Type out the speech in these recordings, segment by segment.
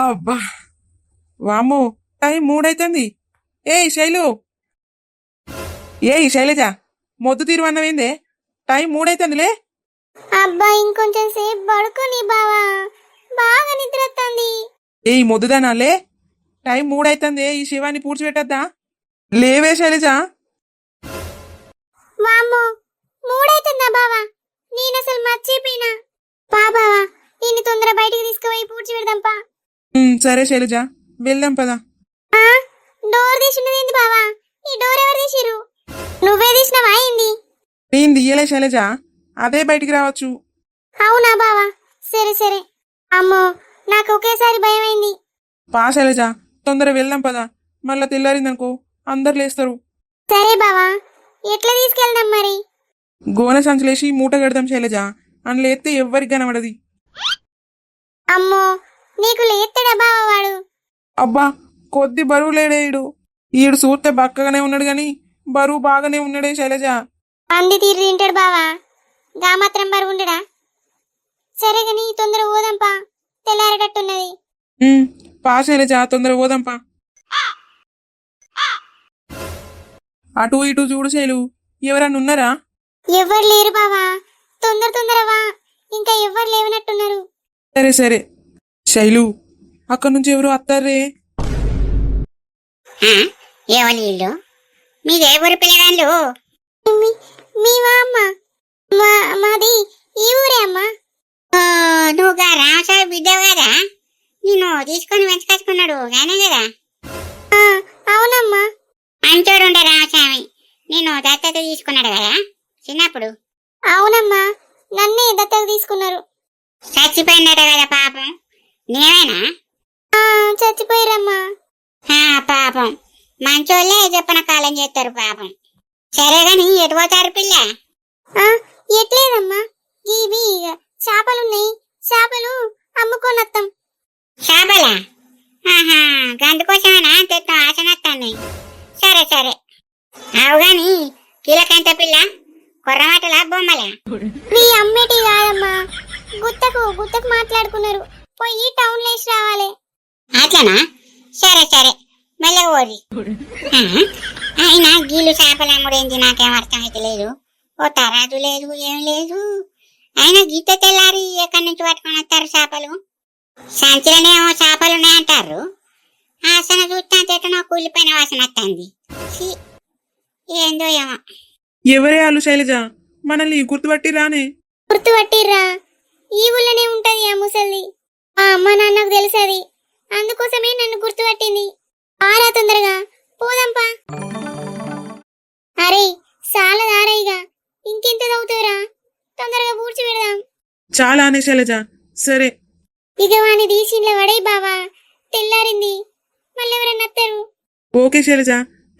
అబ్బా వామ్మో టైం 3 అవుతుంది. ఏయ్ శైలు, ఏయ్ శైలజ, మొద్దు తీరు అన్నవేందే? టైం 3 అవుతుందిలే. అబ్బా ఇంకొంచెం సేపు పడుకోని బావా, బాగా నిద్ర వస్తుంది. ఏయ్ మొద్దుదానాలే, టైం 3 అవుతుంది. ఈ శివాన్ని పూడ్చిపెట్టద్దా? లేవే శైలజ. వామ్మో, 3 అవుతుందా బావా? నేను అసలు మర్చిపోయినా. బావా, నిన్ను తొందర బయటికి తీసుకుపోయి పూడ్చి పెడదాంపా. సరే శైలజ, వెళ్దాం పదా. డోర్ తీసినదేంది బావా? ఈ డోర్ ఎవరు తీసిరు? నువ్వే తీసినవా ఏంది? నేను తీయలే శైలజ, అదే బయటికి రావచ్చు. అవునా బావా? సరే సరే. అమ్మో, నాకు ఒకేసారి భయమైంది. పా శైలజ, తొందర వెళ్దాం పదా. మళ్ళా తెల్లారిందనుకో అందరు లేస్తారు. సరే బావా, ఎట్లా తీసుకెళ్దాం మరి? గోనె సంచులేసి మూట కడదాం శైలజ, అందులో ఎత్తే ఎవ్వరికి కనబడది. అమ్మో, నీకు లేస్తాడా బావా వాడు? అబ్బా, కొద్ది బరువు లేడేయుడు. ఈడు చూస్తే బక్కగానే ఉన్నాడు గాని బరువు బాగానే ఉన్నాడే శైలజ. అంది తీరు తింటాడు బావా, గా మాత్రం బరువు ఉండడా? సరే గని తొందర పోదాంపా, తెల్లారేటట్టున్నది. పా శైలజ, తొందర పోదాంపా. అటు ఇటు చూడు శైలు, ఎవరన్నా ఉన్నారా? ఎవ్వరు లేరు బావా, తొందర తొందరవా, ఇంకా ఎవ్వరు లేవనట్టున్నారు. సరే సరే. శైలు, అక్కడి నుంచి ఎవరు వస్తారే? ఎవరి ఇల్లు? మీదే ఊరు పిల్లగాళ్ళు? మీవా అమ్మ? మాది ఈ ఊరే అమ్మా. నువ్వుగా రామసామి బిడ్డవు కదా, నిన్ను తీసుకొని వెంచకచ్చుకున్నాడు గానే కదా. అవునమ్మా. మంచోడు ఉండే రామస్వామి, నిన్ను దత్తత తీసుకున్నాడు కదా చిన్నప్పుడు. అవునమ్మా, నన్నే దత్తత తీసుకున్నారు. చచ్చిపోయినట్టు కదా పాపం, నేనేనా? చచ్చిపోయారమ్మా. పాపం, మంచోళ్ళే చెప్పన కాలం చేస్తారు పాపం. సరే గాని ఎటు పోతారు పిల్ల? ఎట్లేదమ్మా, ఇవి చేపలున్నాయి, చేపలు అమ్ముకోనత్తాం. చేపలా? గందుకోసమేనా తెత్తం ఆశనత్తాన్ని? సరే సరే. అవు గాని కీలకంత పిల్ల, కొర్రమాటలా బొమ్మలా? మీ అమ్మేటి కాదమ్మా, గుత్తకు మాట్లాడుకున్నారు, పోయి టౌన్ లో వేసి రావాలి. అట్లనా? సరే సరే, మెల్లగా పోరి. అయినా గీలు చేపలు అమ్ముడేంది నాకేం అర్థమైతే లేదు. ఓ తరాజు లేదు, ఏం లేదు. అయినా గీత తెల్లారి ఎక్కడి నుంచి పట్టుకొని వస్తారు చేపలు? సంచులనేమో చేపలు ఉన్నాయంటారు. ఆసన చూస్తే ఎట్టనో కూలిపోయిన వాసన వస్తుంది. ఏందో ఏమో. ఎవరే వాళ్ళు శైలజ? మనల్ని గుర్తుపట్టి రానే? గుర్తుపట్టిర్రా? ఈ ఊళ్ళోనే ఉంటది ఆ ముసల్ది. ఆ అమ్మ నాన్నకు తెలుసది, అందుకోసమే నన్ను గుర్తుపట్టింది. ఆరా తొందరగా పోదాంపా. అరే చాలా దారైగా, ఇంకెంత చదువుతావురా? తొందరగా పూడ్చి పెడదాం. చాలా అనే శైలజ. సరే. ఇక వాణ్ణి తీసిండ్ల పడే బావా, తెల్లారింది, మళ్ళెవరన్నా వస్తారు. ఓకే శైలజ,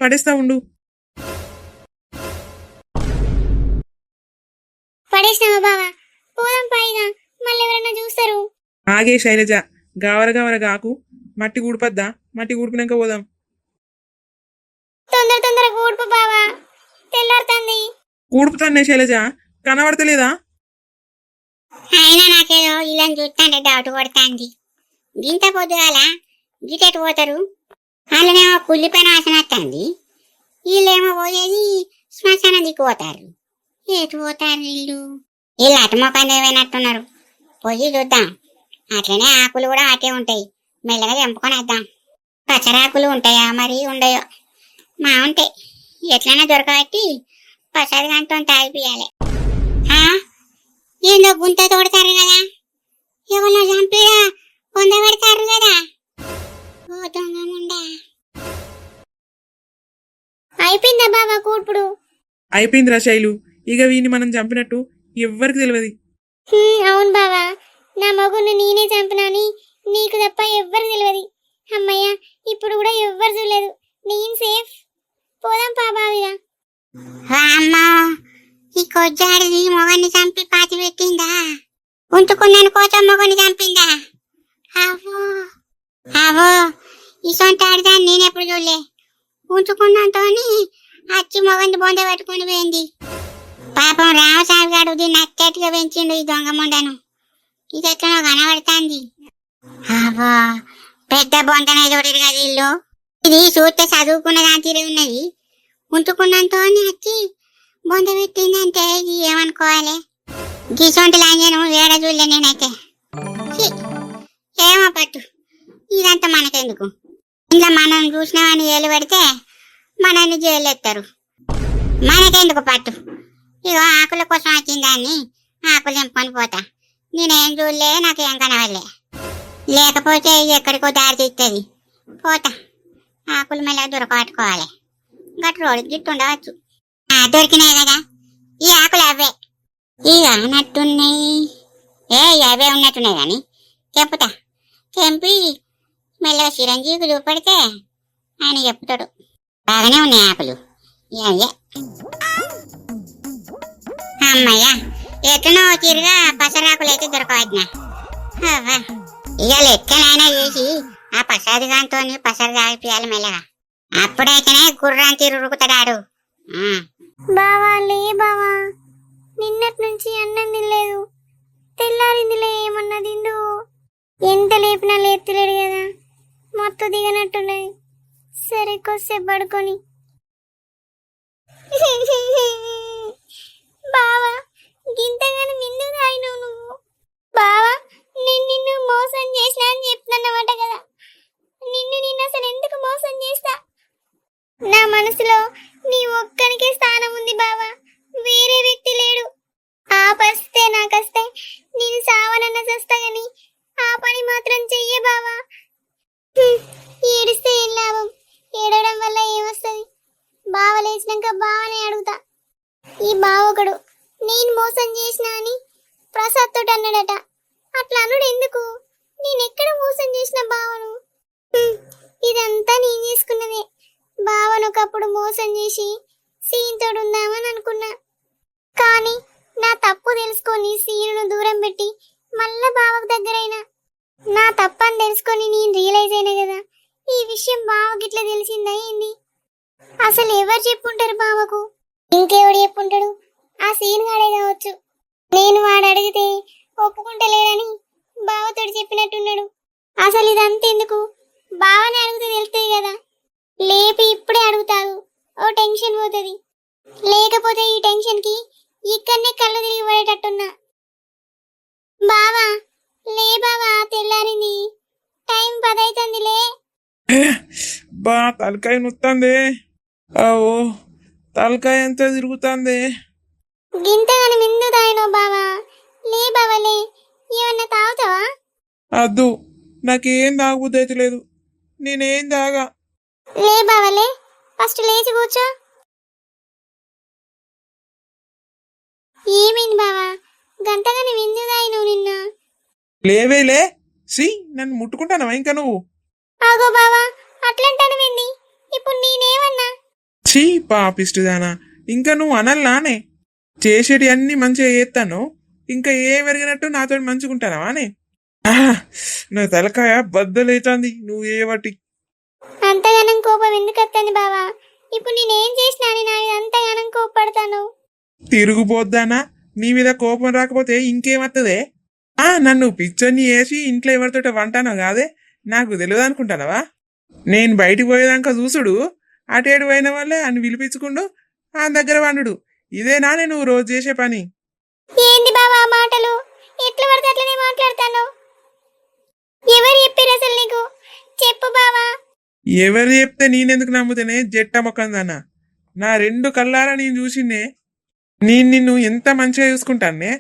పడేస్తా ఉండు. పడేసినావా బావా? పోదాం పాయిగా, మళ్ళెవరన్నా చూస్తారు. ఆగే శైలజ, గావర గాకు. మట్టి కూడిపద్దా, మట్టి కూడిపినాక పోదాం. తొందరగా ఊడుపు బావా, తెల్లారుతుంది. కూడుపుతానే శైలజ, కనబడతలేదా? అయినా నాకేదో ఇలా చూస్తాంటే డౌట్ కొడతాంది. గింత పొద్దుగాల గిటెటు పోతారు? వాళ్ళనేమో కుళ్ళిపోయిన వాసన వస్తుంది, వీళ్ళేమో పోయేది శ్మశానం దిక్కుపోతారు. ఎటు పోతారు వీళ్ళు? వీళ్ళు అటు మొక్కని ఏమైనట్టున్నారు. పోయి చూద్దాం. అట్లనే ఆకులు కూడా అటే ఉంటాయి, మెల్లగా తెంపుకొని వద్దాం. పచ్చరాకులు ఉంటాయా మరి? ఉండయో మా ఉంటాయి. ఎట్లైనా దొరకబట్టి పసరి గంటతో తాగిపియాలి. ఏందో గుంత తోడతారు కదా, ఎవరినో చంపిగా పొందబెడతారు కదా. ఓ దొంగ ముండా. అయిపోయిందా బావా కూర్పుడు? అయిపోయిందిరా శైలు, ఇక వీని మనం చంపినట్టు ఎవ్వరికి తెలియదు. అవును బావా, నా మగుని నేనే చంపినాని నీకు తప్ప ఎవ్వరు తెలియదు. అమ్మయ్య, ఇప్పుడు కూడా ఎవ్వరు చూడలేదు, నేను సేఫ్. పోదాం పా బావిగా. అమ్మా, ఈ కొజ్జాడిది మొగన్ని చంపి పాతి పెట్టిందా? ఉంచుకున్నాను కోసం మొగని చంపిందా? అవో ఇసొంటి ఆడదాన్ని నేనెప్పుడు చూడలే. ఉంచుకున్నాతో అచ్చి మొగని బొంద పెట్టుకుని పోయింది. పాపం రామస్వామి గారు దీన్ని అత్తట్టుగా పెంచిండు ఈ దొంగ ముండను. ఇది ఎట్లనో కనబడుతుంది. అవో పెద్ద బొంతనే చూడరు కదా ఇల్లు. ఇది చూస్తే చదువుకున్న దాని తీరే ఉన్నది. ఉంటుకున్నంతో వచ్చి బొంద పెట్టిందంటే ఇది ఏమనుకోవాలి? గిసొంటి లాంజను వేడ చూడలే నేనైతే. ఛీ, ఏమో పట్టు, ఇదంతా మనకెందుకు? ఇంట్లో మనం చూసినామని ఏలు పెడితే మనల్ని జైలు ఎత్తారు. మనకెందుకు పట్టు? ఇగో ఆకుల కోసం వచ్చిన దాన్ని ఆకులు తెంపుకొని పోతా. నేనేం చూడలే, నాకేం కనవలే. లేకపోతే ఎక్కడికో దారి తీస్తుంది. పోతా, ఆకులు మళ్ళీ దొరకబట్టుకోవాలి. గట్టు రోడ్డు గిట్టు ఉండవచ్చు. దొరికినాయి కదా ఈ ఆకులు, అవే ఇక అన్నట్టున్నాయి. అవే ఉన్నట్టున్నాయి కానీ చెప్పుతా. తెంపి మెల్లగా చిరంజీవికి చూపెడితే ఆయన చెప్తాడు. బాగానే ఉన్నాయి ఆకులు. అవే అమ్మయ్యా, ఎట్లనో తిరిగా పసరాకులు అయితే దొరకవచ్చిన. ఇక లెక్కనైనా చేసి ఆ పసరిదాంతో పసరు తాగిపియాలి మెల్లగా. అప్పుడైతేనే గుర్రాన్ని తిరుగుతాడాడు. బావా లే బావా, నిన్నటి నుంచి అన్నం తినలేదు. తెల్లారిందిలే ఏమన్నా తిండు. ఎంత లేపినా లేపుతలేడు కదా, మొత్తం దిగనట్టున్నది. సరే కొద్దిసేపు పడుకొని. బావా గింతగాను ఎందుకు తాగినావు నువ్వు? బావా నేను నిన్ను మోసం చేసినా అని చెప్తున్నాన్నమాట కదా. నిన్ను అసలు ఎందుకు మోసం చేస్తా? నా మనసులో నీ ఒక్కనికే స్థానం ఉంది బావా, వేరే వ్యక్తి లేడు. ఆ పరిస్థితే నాకస్తే నేను సావనన్న చస్తా గాని ఆ పని మాత్రం చెయ్యే బావా. ఏడిస్తే ఏం లాభం? ఏడవడం వల్ల ఏమొస్తుంది? బావ లేచినాక బావనే అడుగుతా. ఈ బావొకడు నేను మోసం చేసినా అని ప్రసాద్ తోటి అన్నాడట. అట్లా అనుడు ఎందుకు? నేనెక్కడ మోసం చేసిన బావను? ఇదంతా నేను చేసుకున్నదే. బావను ఒకప్పుడు మోసం చేసి సీన్తోడు ఉందామని అనుకున్నా. కానీ నా తప్పు తెలుసుకొని సీనును దూరం పెట్టి మళ్ళా బావకు దగ్గరైనా. నా తప్పని తెలుసుకొని నేను రియలైజ్ అయినా కదా, ఈ విషయం బావకి ఇట్లా తెలిసిందా ఏంది? అసలు ఎవరు చెప్పుంటారు బావకు? ఇంకెవడు చెప్పుంటాడు? ఆ సీన్ గాడే కావచ్చు. నేను వాడు అడిగితే ఒప్పుకుంటలేడని బావతోడు చెప్పినట్టున్నాడు. అసలు ఇదంతా ఎందుకు? బావని అడిగితే తెలుస్తుంది కదా. లేపి ఇప్పుడే అడుగుతాడు, ఓ టెన్షన్ పోతుంది. లేకపోతే ఈ టెన్షన్ కి ఇక్కడనే కళ్ళు తిరిగి పడేటట్టున్నా. బావా లే బావా, తెల్లారింది, టైం 10 అవుతుందిలే. బా తలకాయ నొత్తందే. ఓ తలకాయ ఎంత తిరుగుతుంది. గింతగాని మిందు తాగినావు బావా. లే బావా లే, ఏమన్నా తాగుతావా? అద్దు, నాకేం తాగబుద్ధి అయితే లేదు. నేనేం తాగా. లే బావా లే, ఫస్ట్ లేచి కూర్చో. ఏమైంది బావా, గంతగాని విందు తాగినావు నిన్న? లేవేలే. నన్ను ముట్టుకుంటానవా ఇంకా నువ్వు? ఆగో బావా, అట్లంటానవేంది? ఇప్పుడు నేనేమన్నా? పాపిస్తుదానా, ఇంకా నువ్వు అనల్లానే. చేసేటి అన్ని మంచిగా చేస్తాను, ఇంకా ఏం పెరిగినట్టు నాతో మంచుకుంటానవానే? నా తలకాయ బద్దలైతుంది నువ్వు ఏ వాటి. అంతగానం కోపం ఎందుకు వస్తుంది బావా? ఇప్పుడు నేనేం చేసినా అని నా మీద అంతగానం కోపడతాను. తిరుగుపోద్దానా, నీ మీద కోపం రాకపోతే ఇంకేమత్తదే? నన్ను పిచ్చర్ని వేసి ఇంట్లో ఎవరితోట వంటానో కాదే, నాకు తెలియదు అనుకుంటానవా? నేను బయటికి పోయేదాకా చూసుడు, అటేడు పోయిన వాళ్ళే అని పిలిపించుకుండు ఆ దగ్గర వండు. ఇదేనా నువ్వు రోజు చేసే పని? ఏంది బావా మాటలు? ఎట్లా పడితే అట్లనే మాట్లాడతాను. ఎవరు చెప్పారు అసలు నీకు? చెప్పు బావా. ఎవరు చెప్తే నేనెందుకు నమ్ముతానే జట్ట మొక్కందన్నా? నా 2 కళ్ళారా నేను చూసిందే. నేను నిన్ను ఎంత మంచిగా చూసుకుంటానే.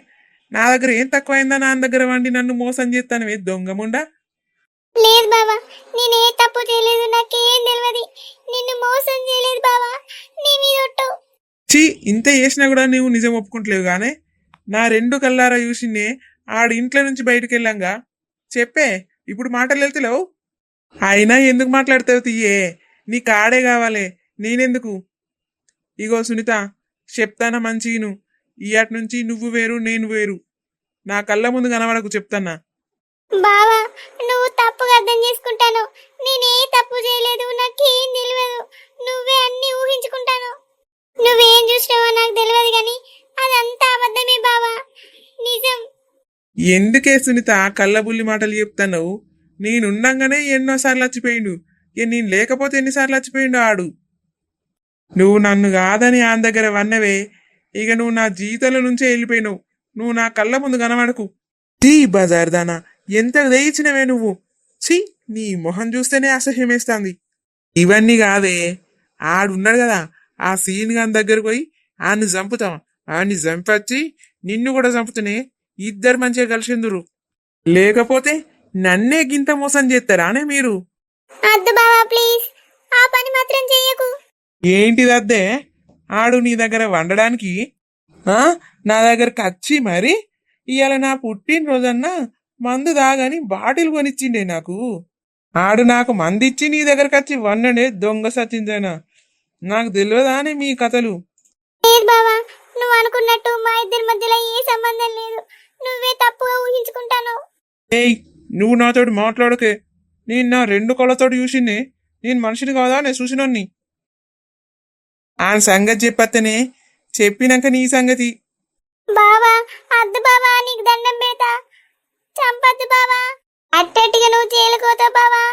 నా దగ్గర ఏం తక్కువైందా నా దగ్గర వండి నన్ను మోసం చేస్తాను దొంగముండా? లేదు బావా, నేనే తప్పు చేయలేదు, నాకేం తెలియదు. నిన్ను మోసం చేయలేదు బావా, నీ మీద ఒట్టు. ఇంత చేసినా కూడా నువ్వు నిజం ఒప్పుకుంటలేవు గానే. నా 2 కళ్ళారా చూసిందే. ఆడి ఇంట్లో నుంచి బయటకు వెళ్ళంగా చెప్పే, ఇప్పుడు మాటలు వెళ్తలేవు. అయినా ఎందుకు మాట్లాడతావు తీయే, నీ కాడే కావాలి, నేనెందుకు? ఇగో సునీత, చెప్తానా మంచిగా, ఇయాటి నుంచి నువ్వు వేరు నేను వేరు. నా కళ్ళ ముందు కనబడకు చెప్తానా. బావా నువ్వు తప్పుగా అర్థం చేసుకుంటాను. నేనే తప్పు చేయలేదు, నాకేం తెలియదు. నువ్వే అన్ని ఊహించుకుంటాను. నువ్వేం చూసినావో నాకు తెలియదు కానీ అదంతా అబద్ధమే బావా, నిజం. ఎందుకే సునీత కళ్ళబుల్లి మాటలు చెప్తావు? నేనుండంగానే ఎన్నోసార్లు వచ్చిపోయిండు. ఇక నేను లేకపోతే ఎన్నిసార్లు వచ్చిపోయిండు ఆడు. నువ్వు నన్ను కాదని ఆయన దగ్గర వన్నవే. ఇక నువ్వు నా జీవితంలో నుంచే వెళ్ళిపోయినావు. నువ్వు నా కళ్ళ ముందు కనబడకు. టీ బజార్ దానా, ఎంత దయించినవే నువ్వు. ఛీ, నీ మొహం చూస్తేనే అసహ్యం వేస్తాంది. ఇవన్నీ కాదే, ఆడున్నాడు కదా ఆ సీన్ గాని దగ్గరకు పోయి ఆన్ని చంపుతాం. ఆన్ని చంపచ్చి నిన్ను కూడా చంపుతూనే ఇద్దరు మంచిగా కలిసిందురు. లేకపోతే నన్నే గింత మోసం చేస్తారానే మీరు? అద్దు బావా ప్లీజ్, ఆ పని మాత్రం చెయ్యకు. ఏంటిదద్దే? ఆడు నీ దగ్గర వండడానికి ఆ నా దగ్గరకు వచ్చి మరి ఇవాళ నా పుట్టినరోజన్నా మందు దాగని బాటిల్ కొనిచ్చిండే నాకు. ఆడు నాకు మందిచ్చి నీ దగ్గరకు వచ్చి వండనే దొంగ సచిందేనా? నాకు తెలియదానే మీ కథలు. లేదు బావా, నువ్వు అనుకున్నట్టు మా ఇద్దరి మధ్యలో ఏ సంబంధం లేదు. నువ్వే తప్పుగా ఊహించుకుంటాను. ఏయ్, నువ్వు నాతోటి మాట్లాడకే. నేను నా రెండు కళ్ళతోటి చూసిందే. నేను మనిషిని కాదా నేను చూసినోన్ని. ఆయన సంగతి చెప్పత్తనే, చెప్పినాక నీ సంగతి. బావా అద్దు బావా, నీకు దండం పెడతా. చంపద్దు బావా, అట్టట్టుగా నువ్వు చేయలేకోతావు బావా.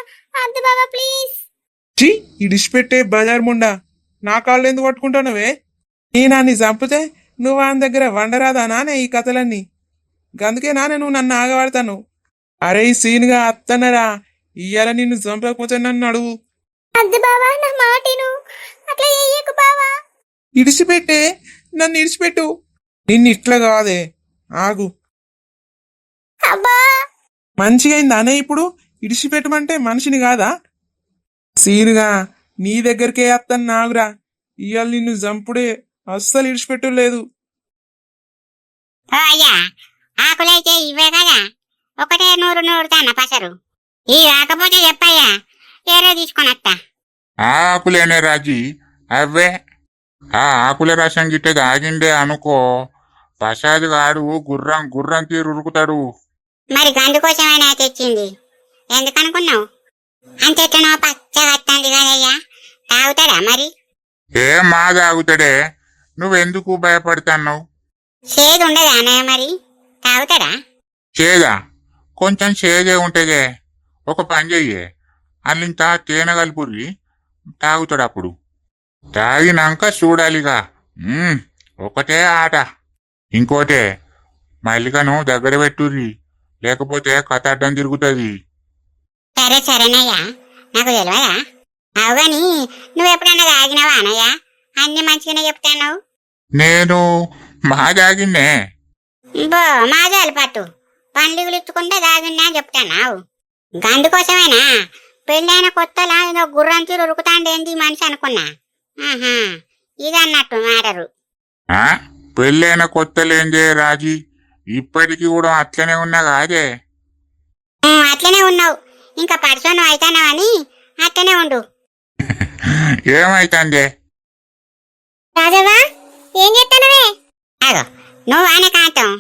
అద్దు బావా ప్లీజ్. చి ఇడిచిపెట్టే బజార్ ముండా, నా కాళ్ళు ఎందుకు పట్టుకుంటున్నావే? నేనాన్ని చంపితే నువ్వు ఆయన దగ్గర వండరాదా నానే ఈ కథలన్నీ? గందుకే నానే నువ్వు నన్ను ఆగబడతాను. అరే ఈ సీన్గా అత్తనరా, ఇయ్యాల నిన్ను చంపకపోతే నన్ను అడుగు. అద్దు బావా, నా మాటిను, అట్లా చెయ్యకు బావా. ఇడిచిపెట్టే, నన్ను ఇడిచిపెట్టు. నిన్ను ఇట్లా కాదే, ఆగు. అబ్బా మంచిగా అయిందానే ఇప్పుడు? ఇడిచిపెట్టమంటే మనిషిని కాదా? సీనుగా నీ దగ్గరికే అత్తను నాగురా. ఇవాళ నిన్ను చంపుడే, అస్సలు ఇడిచిపెట్టు లేదు. ఓ అయ్యా, ఆకులైతే ఇవే కదా, ఒకటే నూరు నూరుతాన్న పసరు. ఈ రాకపోతే చెప్పయ్యా, ఏరే తీసుకొని వస్తా. ఆ ఆకులేనే రాజీ, అవే. ఆ ఆకుల రసం గిట్టే తాగిండే అనుకో, ప్రసాద్ గాడు గుర్రం గుర్రం తీరు ఉరుకుతాడు. మరి గందుకోసమైనా తెచ్చింది, ఎందుకనుకున్నావు? అంతెట్లనో పచ్చగా వస్తుంది కదయ్యా, తాగుతాడా మరి? ఏం మా తాగుతాడే, నువ్వెందుకు భయపడుతున్నావు? చేదు ఉండదా అన్నయ్య మరి, తాగుతాడా? చేదా? కొంచెం చేదే ఉంటదే. ఒక పని చెయ్యే, అల్లింత తేనె కలుపుర్రి, తాగుతాడు అప్పుడు. తాగినాక చూడాలిగా. ఒకటే ఆట. ఇంకోటే, మల్లికను దగ్గర పెట్టుర్రి, లేకపోతే కథ అడ్డం తిరుగుతుంది. సరే సరేనయ్యా, నాకు తెలియదా? అవుగాని నువ్వెప్పుడన్నా తాగినావా అన్నయ్య? అన్ని మంచిగానే చెప్తాను. నేను మా తాగిన్నే. బో మాజాలు పట్టు, పండుగలు ఇచ్చుకుంటే తాగినా చెప్తాన్నావు. గందుకోసమేనా పెళ్ళైన కొత్తలా ఏదో గుర్రం తీరు ఉరుకుతాండేంది మనిషి అనుకున్నా. ఆహా, ఇదన్నట్టు మ్యాటరు. పెళ్ళైన కొత్తలేందే రాజీ, ఇప్పటికీ కూడా అట్లనే ఉన్నా కాదే. అట్లనే ఉన్నావు, ఇంకా పర్సన్ అవుతానావని అట్లనే ఉండు. ఏమైతుందే? రాజవ్వా ఏం చేస్తానవే? అగో నువ్వు అనే కాంతం,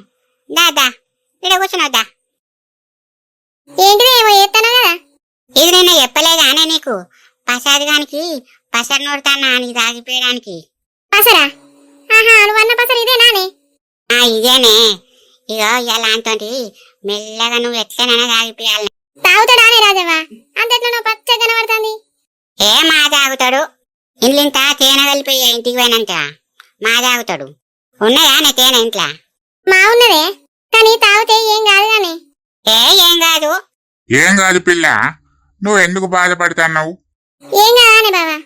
దాదా ఇక్కడ కూర్చున్నావుదా. ఏంటిదే ఏమో చేస్తాను కదా. ఇది నిన్న చెప్పలేదా అనే నీకు? ప్రసాద్ గానికి పసరు నూరుతానా అని తాగిపోయడానికి. పసరా? ఆహా, నువ్వు అన్న పసరు ఇదేనానే? ఇదేనే. ఇగో ఇలాంటి మెల్లగా నువ్వు ఎట్లనైనా తాగిపోయాలి. తాగుతాడానే రాజవ్వా? అంతట్లో నువ్వు పచ్చగా కనబడుతుంది. ఏ మా తాగుతాడు, ఇంట్లింత తేనె కలిపోయా ఇంటికి పోయినంత మా తాగుతాడు. ఉన్నదా నే తేనె ఇంట్లో? మా ఉన్నదే, కానీ తాగితే ఏం కాదు కానీ. ఏం కాదు. ఏం కాదు పిల్ల, నువ్వెందుకు బాధపడుతున్నావు? ఏం కాదానే బావా.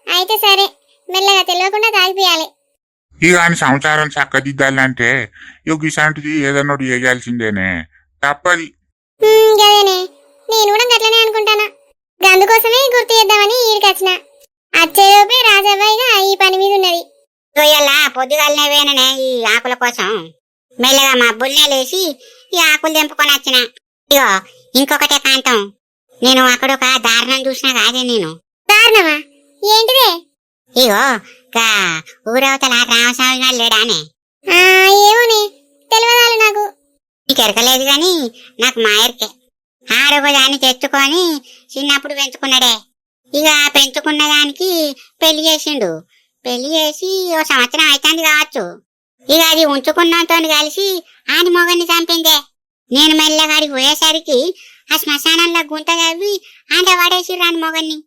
అయితే సరే, మెల్లగా తెలియకుండా తాగిపోయాలి. ఇక ఆయన సంసారం చక్కదిద్దాలంటే ఇలాంటిది ఏదన్నా చేయాల్సిందేనే, తప్పది. గదేనే, నేను కూడా గట్లనే అనుకుంటానా. అందుకోసమే గుర్తు చేద్దామని ఈడికి వచ్చిన. అచ్చేలోపే రాజవ్వయ్య ఈ పని మీద ఉన్నది. రొయ్యల్లా పొద్దుగాలనే వేననే ఈ ఆకుల కోసం మెల్లగా మా బుల్లే లేచి ఈ ఆకులు తెంపుకొని వచ్చిన. ఇగో ఇంకొకటే కాంతం, నేను అక్కడొక దారుణం చూసినా కాదే నేను. దారుణమా? ఏంటిదే? ఇగో గా ఊరవతల రామస్వామి గారు లేడానే? ఏమోనే, తెలియదాలు నాకు. నీకెరకలేదు గాని నాకు మాయర్కే. ఆడొక దాన్ని తెచ్చుకొని చిన్నప్పుడు పెంచుకున్నాడే. ఇక పెంచుకున్న దానికి పెళ్లి చేసిండు. పెళ్లి చేసి ఓ సంవత్సరం అవుతుంది కావచ్చు. ఇక అది ఉంచుకున్నతో కలిసి ఆని మొగన్ని చంపిందే. నేను మెల్లగాడికి పోయేసరికి ఆ శ్మశానంలో గుంత తవ్వి అంట పడేసిర్రాని మొగన్ని.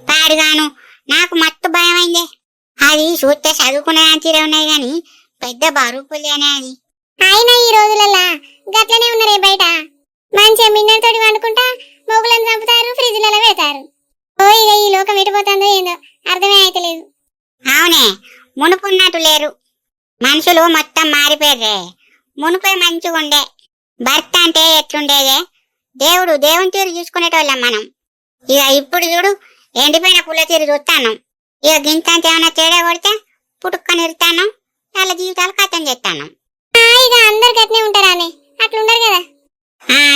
పాడుగాను నాకు మత్తు భయమైందే. అది చూస్తే చదువుకునే తీరే ఉన్నాయి గాని పెద్ద బరువు పుల్లేనే అది. అయినా ఈ రోజులల్లా గట్లనే ఉన్నారే బయట. మంచిగా మిన్నెలతోటి వండుకుంటా మొగులను చంపుతారు, ఫ్రిడ్జ్లలో పెడతారు. ఓ ఇక ఈ లోకం ఎటుపోతుందో ఏందో అర్థమే అయితలేదు. అవునే, మునుపున్నట్టు లేరు. మనుషులు మొత్తం మారిపోయారే. మునుపే మంచిగా ఉండే. భర్త అంటే ఎట్లుండేదే, దేవుని తీరు చూసుకునేటోళ్ళం మనం. ఇక ఇప్పుడు చూడు, ఎండిపోయిన పుల్ల తీరు చూస్తాను. ఇక గింతంత ఏమైనా తేడా కొడితే పుట్టుకొని ఇరుతాను, వాళ్ళ జీవితాలు కథం చేస్తాను. ఇక అందరు గట్నే ఉంటారానే, అట్లుండరు కదా.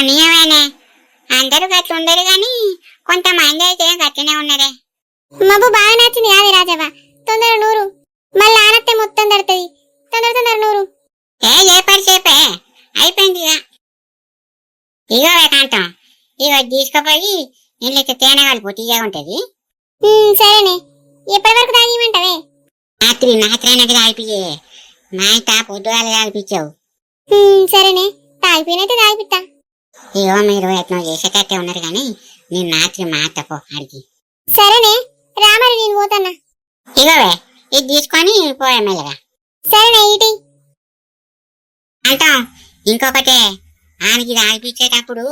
నిజమేనే, అందరూ గట్ల ఉండరు గాని కొంతమంది అయితే గట్లనే ఉన్నారే. మబ్బు బాగా నచ్చింది కాదే రాజవ్వ. తొందర నూరు, మళ్ళీ ఆనత్తే మొత్తం తడుతుంది. తొందర నూరు. చేపే అయిపోయింది. ఇక వేకాంతం, ఇక తీసుకుపోయి నీళ్ళైతే తేనె కలిపి తీయగా ఉంటది. సరేనే, ఎప్పటి వరకు తాగిమంటావే? రాత్రి అయినట్టు తాగిపియే. మా ఇంత పొద్దుగాలు తాగిపించావు. సరేనే, తాగిపోయినైతే తాగిపిస్తా. ఇగో మీరు ఎట్లా చేసేటట్టే ఉన్నారు కానీ నేను రాత్రి మాటపో అడిగి. సరేనే రామరి, నేను పోతాన్నా. ఇగోవే, ఇది తీసుకొని పోయా మెల్లగా. సరేనే ఇటీ. అంటాం ఇంకొకటే, ఆమెకి తాగిపించేటప్పుడు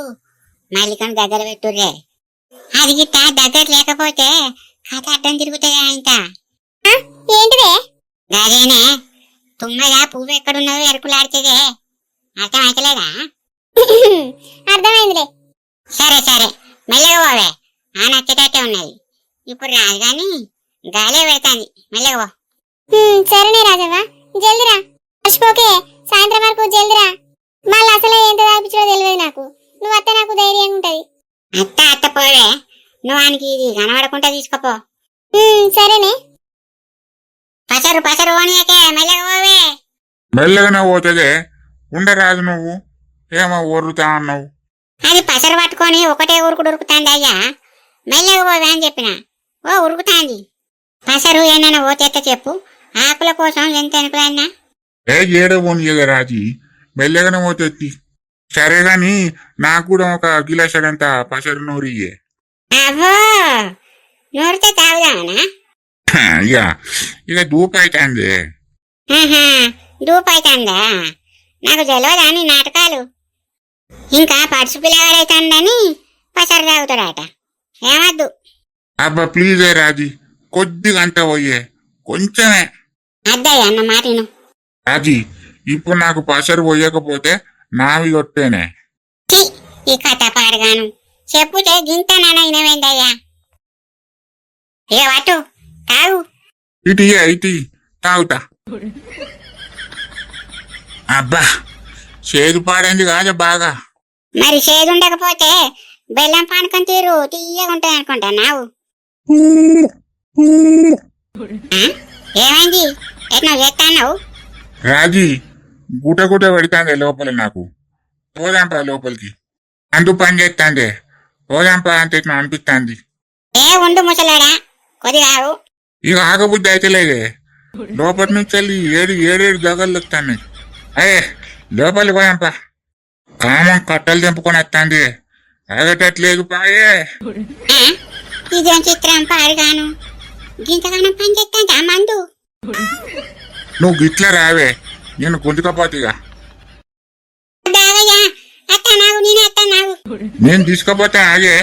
మల్లికను దగ్గర పెట్టుర్రే. అది గిట్ట దగ్గర లేకపోతే కథ అడ్డం తిరుగుతుంది ఆయన. ఏంటిదే? అదేనే, తుమ్మగా పువ్వు ఎక్కడున్నదో ఎరుకులాడుతుందే. అర్థం అయితలేదా? అర్థమైందిలే. సరే మెల్లగా పోవే, ఆ నచ్చేటట్టే ఉన్నది. ఇప్పుడు రాదు గాని గాలే పెడతాంది, మెల్లగా పో. సరేనే రాజవ్వ, జల్దిరా. మర్చిపోకే, సాయంత్రం వరకు జల్దిరా. మళ్ళీ అసలే ఎంత తాపించడో తెలియదు నాకు. నువ్వు అత్త నాకు ధైర్యంగా ఉంటది. అత్త పోవే, నువ్వు ఆయనకి ఇది కనబడకుండా తీసుకుపో. సరేనే. పసరు ఓనియకే, మెల్లగా పోవే. మెల్లగానే పోతుంది. ఉండరాదు నువ్వు, ఏమో ఊరుతా అన్నావు. అది పసరు పట్టుకొని ఒకటే ఉరుకుడు ఉరుకుతాంది అయ్యా. మెల్లగా పోవే అని చెప్పిన. ఓ ఉరుకుతాంది. పసరు ఏమైనా పోతేట చెప్పు, ఆకుల కోసం ఎంత ఎనుకులన్నా. ఏడో పోనీయగా రాజీ, మెల్లగానే పోతుంది. సరే గాని నాకు కూడా ఒక గిలాసడంతా పసరు నూరియే. అవ్వో, నూరితే తాగుదామనా? ఇక దూపైతుంది. దూపైతుందా? నాకు తెలియదా నీ నాటకాలు. ఇంకా పడుసు పిల్లగాడైతుందని పసరు తాగుతాడట. ఏమద్దు. అబ్బా ప్లీజే రాజీ, కొద్దిగా అంత పోయే, కొంచెమే. అద్దయ్య అన్న మాటను. రాజీ, ఇప్పుడు నాకు పసరు పోయకపోతే నావి కొట్టేనే. ఈ కథ పాడగాను చెప్పుతే గింతనైనా ఇనవేందయ్యా. ఇక పట్టు, తాగు. ఇటీ తాగుతా. అబ్బా చేదు పాడైంది కాదు బాగా. మరి చేదుండకపోతే బెల్లం పానకం తీరు తీయగా ఉంటుంది అనుకుంటా నావు. ఏమైంది, ఎట్లా చేస్తావు? రాజీ, గుట పెడతాందే లోపల. నాకు పోదాంపా లోపలికి, అందు పని చేస్తాందే. పోదాంపా అంటే ఇట్లా అనిపిస్తాంది. ఉండు ముసలాడా, కొద్దిగావు. ఇక ఆగబుద్ధి అయితే లేదే. లోపలి నుంచి వెళ్ళి ఏడేడు దగ్గరలు వస్తాను. అయ్యే లోపలికి పోయాంపా. కామం కట్టలు తెంపుకొని వస్తాంది, ఆగటట్లేదు పాయే. ఇదేం చిత్రం పాడుగాను, గింతగానం పని చేస్తా మందు. నువ్వు గిట్ల రావే, నేను గుంజుకపోతేగా. నేను తీసుకపోతే ఆగే.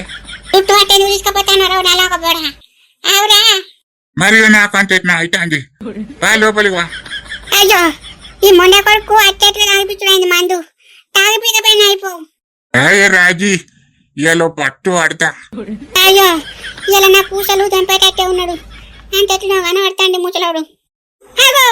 మరి నాకంటే అవుతాంది. బా లోపలికి వా. అయ్యో, ఈ మొండ కొడుకు అట్టెట్లు తాగిపించడానికి మందు తాగిపోయిన అయిపో. అయ్యే రాజీ, ఇలా పట్టు పడతా. అయ్యో, ఇలా నా పూసలు చంపేటట్టే ఉన్నాడు. అంతెట్లు కనబడతాండి ముసలాడు. అగో